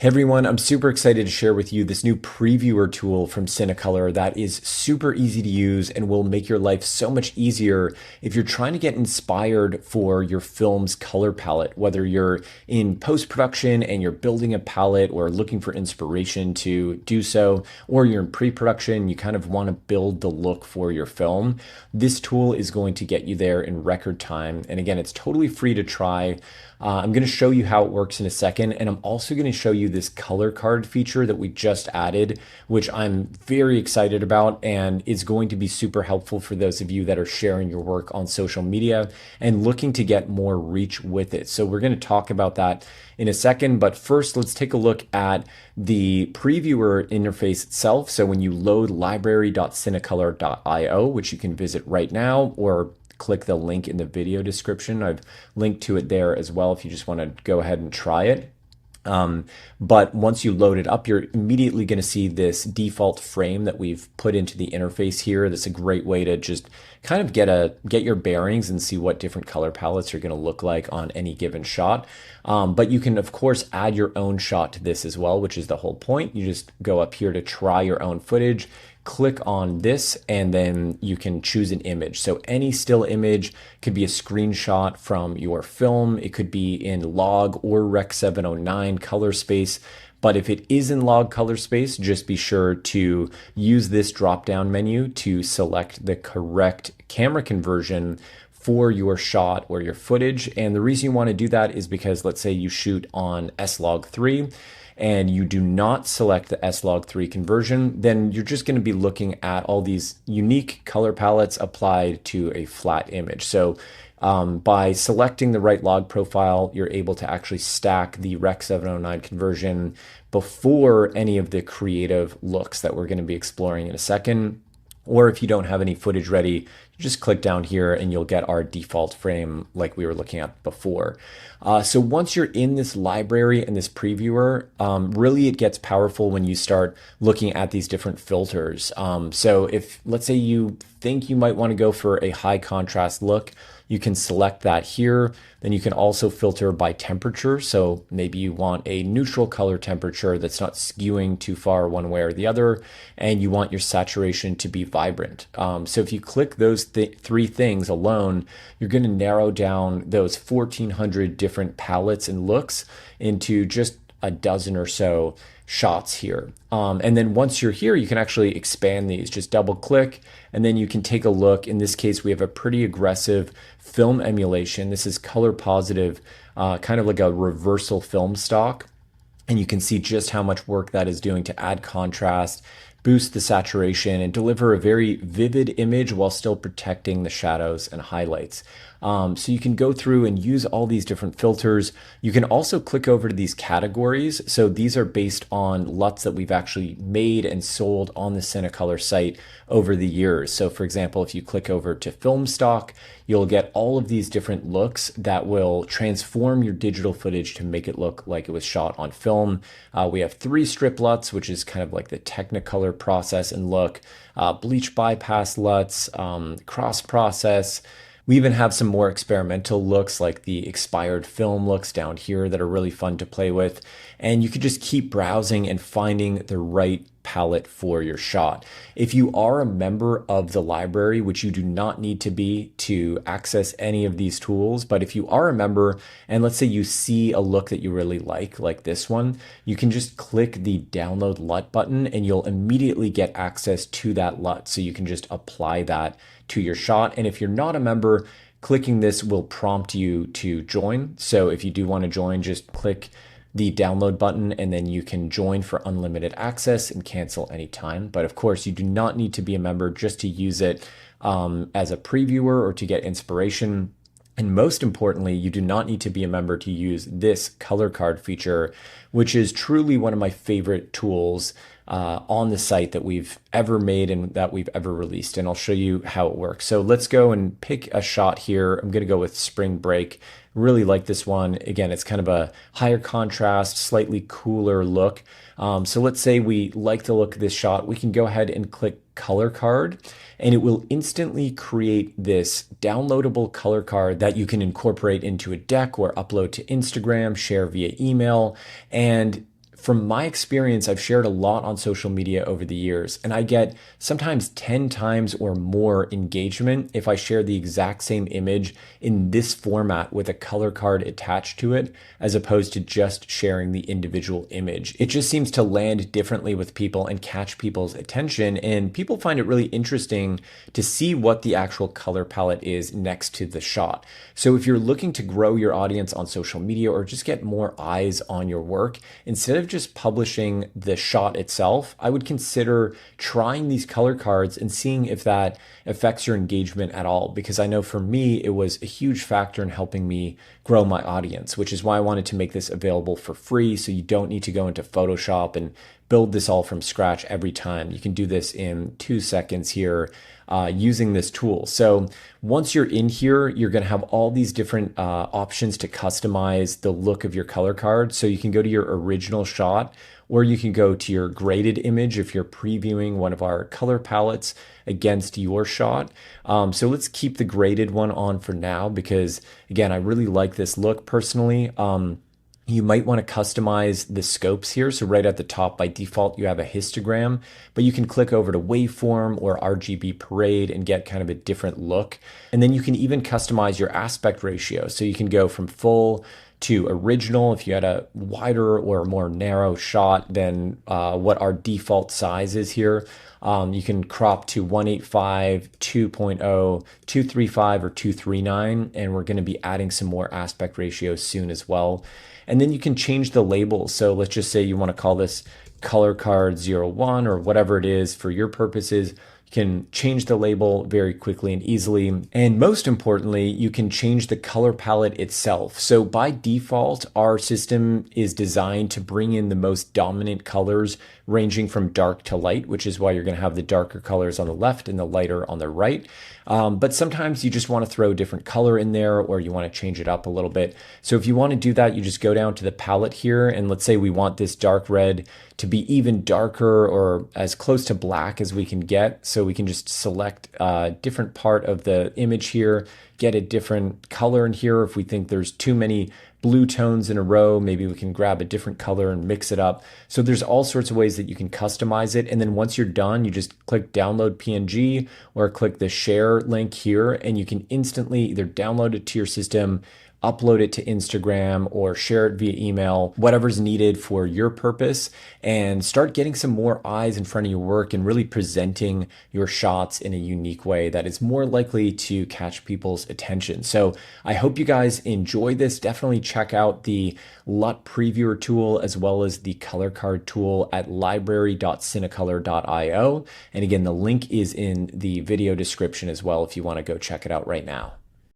Hey everyone, I'm super excited to share with you this new previewer tool from Cinecolor that is super easy to use and will make your life so much easier if you're trying to get inspired for your film's color palette, whether you're in post-production and you're building a palette or looking for inspiration to do so, or you're in pre-production, you kind of want to build the look for your film. This tool is going to get you there in record time. And again, it's totally free to try. I'm going to show you how it works in a second, and I'm also going to show you this color card feature that we just added, which I'm very excited about and is going to be super helpful for those of you that are sharing your work on social media and looking to get more reach with it. So we're going to talk about that in a second, but first let's take a look at the previewer interface itself. So when you load library.cinecolor.io, which you can visit right now, or click the link in the video description. I've linked to it there as well if you just want to go ahead and try it. But once you load it up, you're immediately going to see this default frame that we've put into the interface here. That's a great way to just kind of get your bearings and see what different color palettes are going to look like on any given shot. But you can, of course, add your own shot to this as well, which is the whole point. You just go up here to try your own footage, click on this, and then you can choose an image. So any still image could be a screenshot from your film. It could be in log or Rec 709 color space. But if it is in log color space, just be sure to use this drop-down menu to select the correct camera conversion for your shot or your footage. And the reason you want to do that is because let's say you shoot on S-Log3 and you do not select the S-Log3 conversion, then you're just going to be looking at all these unique color palettes applied to a flat image. So by selecting the right log profile, you're able to actually stack the Rec 709 conversion before any of the creative looks that we're going to be exploring in a second. Or if you don't have any footage ready, you just click down here and you'll get our default frame like we were looking at before. So once you're in this library and this previewer, really it gets powerful when you start looking at these different filters. So if, let's say you think you might want to go for a high contrast look, you can select that here. Then you can also filter by temperature. So maybe you want a neutral color temperature that's not skewing too far one way or the other, and you want your saturation to be vibrant. So if you click those three things alone, you're going to narrow down those 1,400 different palettes and looks into just a dozen or so shots here. And then once you're here, you can actually expand these. Just double click and then you can take a look. In this case, we have a pretty aggressive film emulation. This is color positive, kind of like a reversal film stock. And you can see just how much work that is doing to add contrast, boost the saturation, and deliver a very vivid image while still protecting the shadows and highlights. So you can go through and use all these different filters. You can also click over to these categories. So these are based on LUTs that we've actually made and sold on the Cinecolor site over the years. So for example, if you click over to film stock, you'll get all of these different looks that will transform your digital footage to make it look like it was shot on film. We have 3 strip LUTs, which is kind of like the Technicolor process and look, bleach bypass LUTs, cross process. We even have some more experimental looks like the expired film looks down here that are really fun to play with. And you could just keep browsing and finding the right palette for your shot. If you are a member of the library, which you do not need to be to access any of these tools, but if you are a member and let's say you see a look that you really like this one, you can just click the download LUT button and you'll immediately get access to that LUT. So you can just apply that to your shot. And if you're not a member, clicking this will prompt you to join. So if you do want to join, just click the download button and then you can join for unlimited access and cancel anytime. But of course, you do not need to be a member just to use it as a previewer or to get inspiration. And most importantly, you do not need to be a member to use this color card feature, which is truly one of my favorite tools on the site that we've ever made and that we've ever released. And I'll show you how it works. So let's go and pick a shot here. I'm going to go with Spring Break. Really like this one. Again, it's kind of a higher contrast, slightly cooler look. So let's say we like the look of this shot. We can go ahead and click color card and it will instantly create this downloadable color card that you can incorporate into a deck or upload to Instagram, share via email. And from my experience, I've shared a lot on social media over the years, and I get sometimes 10 times or more engagement if I share the exact same image in this format with a color card attached to it, as opposed to just sharing the individual image. It just seems to land differently with people and catch people's attention, and people find it really interesting to see what the actual color palette is next to the shot. So if you're looking to grow your audience on social media or just get more eyes on your work, instead of just publishing the shot itself, I would consider trying these color cards and seeing if that affects your engagement at all. Because I know for me, it was a huge factor in helping me grow my audience, which is why I wanted to make this available for free. So you don't need to go into Photoshop and build this all from scratch every time. You can do this in 2 seconds here using this tool. So once you're in here, you're going to have all these different options to customize the look of your color card. So you can go to your original shot, or you can go to your graded image if you're previewing one of our color palettes against your shot. So let's keep the graded one on for now because, again, I really like this look personally. You might want to customize the scopes here. So right at the top, by default, you have a histogram, but you can click over to waveform or RGB parade and get kind of a different look. And then you can even customize your aspect ratio. So you can go from full to original if you had a wider or more narrow shot than what our default size is here. You can crop to 185, 2.0, 235, or 239, and we're going to be adding some more aspect ratios soon as well. And then you can change the label. So let's just say you want to call this color card 01 or whatever it is for your purposes. You can change the label very quickly and easily. And most importantly, you can change the color palette itself. So by default, our system is designed to bring in the most dominant colors ranging from dark to light, which is why you're going to have the darker colors on the left and the lighter on the right. But sometimes you just want to throw a different color in there, or you want to change it up a little bit. So if you want to do that, you just go down to the palette here, and let's say we want this dark red to be even darker or as close to black as we can get. So we can just select a different part of the image here, get a different color in here. If we think there's too many blue tones in a row, maybe we can grab a different color and mix it up. So there's all sorts of ways that you can customize it. And then once you're done, you just click download PNG or click the share link here, and you can instantly either download it to your system, upload it to Instagram, or share it via email, whatever's needed for your purpose, and start getting some more eyes in front of your work and really presenting your shots in a unique way that is more likely to catch people's attention. So I hope you guys enjoy this. Definitely check out the LUT previewer tool as well as the color card tool at library.cinecolor.io. And again, the link is in the video description as well if you want to go check it out right now.